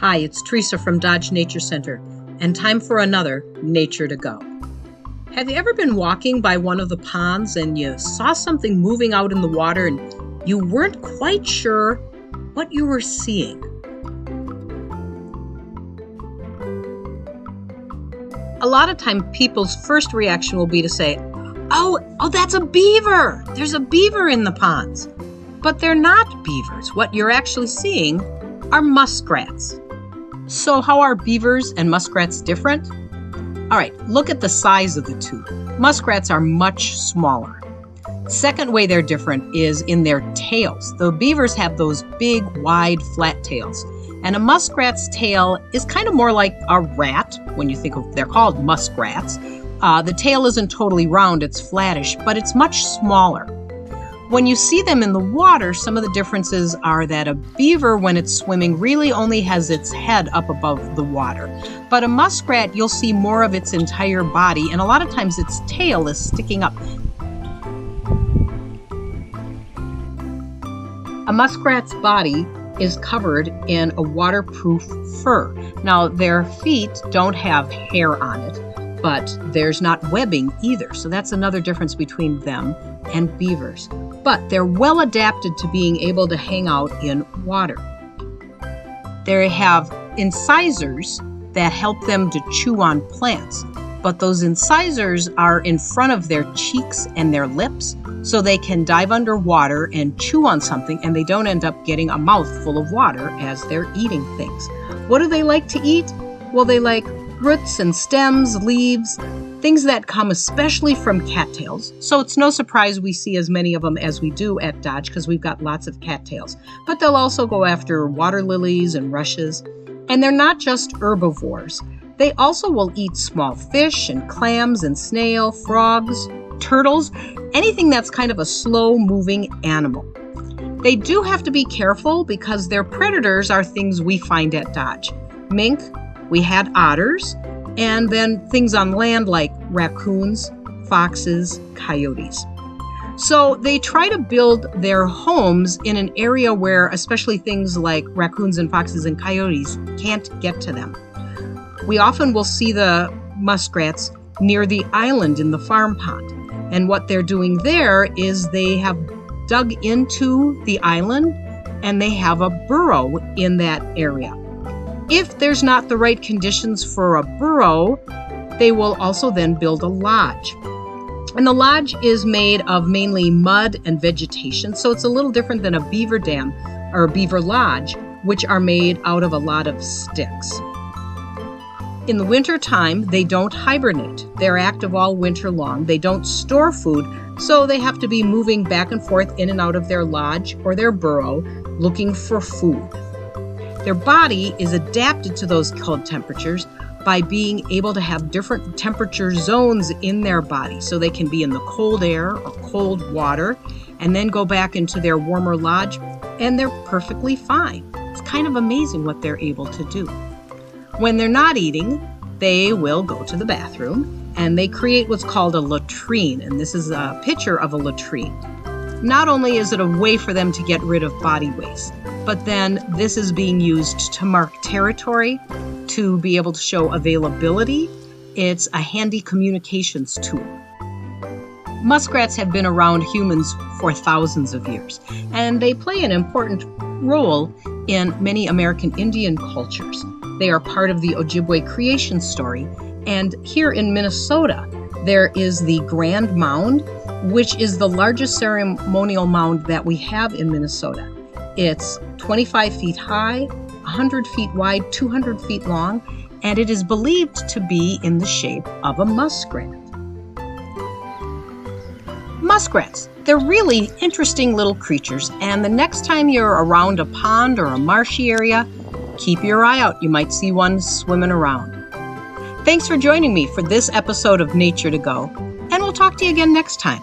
Hi, it's Teresa from Dodge Nature Center, and time for another Nature to Go. Have you ever been walking by one of the ponds and you saw something moving out in the water and you weren't quite sure what you were seeing? A lot of time people's first reaction will be to say, oh, that's a beaver! There's a beaver in the ponds. But they're not beavers. What you're actually seeing are muskrats. So how are beavers and muskrats different? All right, look at the size of the two. Muskrats are much smaller. Second way they're different is in their tails. The beavers have those big, wide, flat tails. And a muskrat's tail is kind of more like a rat when you think of, they're called muskrats. The tail isn't totally round, it's flattish, but it's much smaller. When you see them in the water, some of the differences are that a beaver, when it's swimming, really only has its head up above the water. But a muskrat, you'll see more of its entire body, and a lot of times its tail is sticking up. A muskrat's body is covered in a waterproof fur. Now, their feet don't have hair on it, but there's not webbing either. So that's another difference between them and beavers. But they're well adapted to being able to hang out in water. They have incisors that help them to chew on plants, but those incisors are in front of their cheeks and their lips, so they can dive underwater and chew on something and they don't end up getting a mouth full of water as they're eating things. What do they like to eat? Well, they like roots and stems, leaves, things that come especially from cattails. So it's no surprise we see as many of them as we do at Dodge because we've got lots of cattails. But they'll also go after water lilies and rushes. And they're not just herbivores. They also will eat small fish and clams and snail, frogs, turtles, anything that's kind of a slow-moving animal. They do have to be careful because their predators are things we find at Dodge. Mink, we had otters, and then things on land like raccoons, foxes, coyotes. So they try to build their homes in an area where especially things like raccoons and foxes and coyotes can't get to them. We often will see the muskrats near the island in the farm pond. And what they're doing there is they have dug into the island and they have a burrow in that area. If there's not the right conditions for a burrow, they will also then build a lodge. And the lodge is made of mainly mud and vegetation, so it's a little different than a beaver dam or a beaver lodge, which are made out of a lot of sticks. In the winter time, they don't hibernate. They're active all winter long. They don't store food, so they have to be moving back and forth in and out of their lodge or their burrow looking for food. Their body is adapted to those cold temperatures by being able to have different temperature zones in their body. So they can be in the cold air or cold water and then go back into their warmer lodge and they're perfectly fine. It's kind of amazing what they're able to do. When they're not eating, they will go to the bathroom and they create what's called a latrine. And this is a picture of a latrine. Not only is it a way for them to get rid of body waste, but then this is being used to mark territory, to be able to show availability. It's a handy communications tool. Muskrats have been around humans for thousands of years, and they play an important role in many American Indian cultures. They are part of the Ojibwe creation story, and here in Minnesota, there is the Grand Mound, which is the largest ceremonial mound that we have in Minnesota. It's 25 feet high, 100 feet wide, 200 feet long, and it is believed to be in the shape of a muskrat. Muskrats, they're really interesting little creatures, and the next time you're around a pond or a marshy area, keep your eye out. You might see one swimming around. Thanks for joining me for this episode of Nature to Go, and we'll talk to you again next time.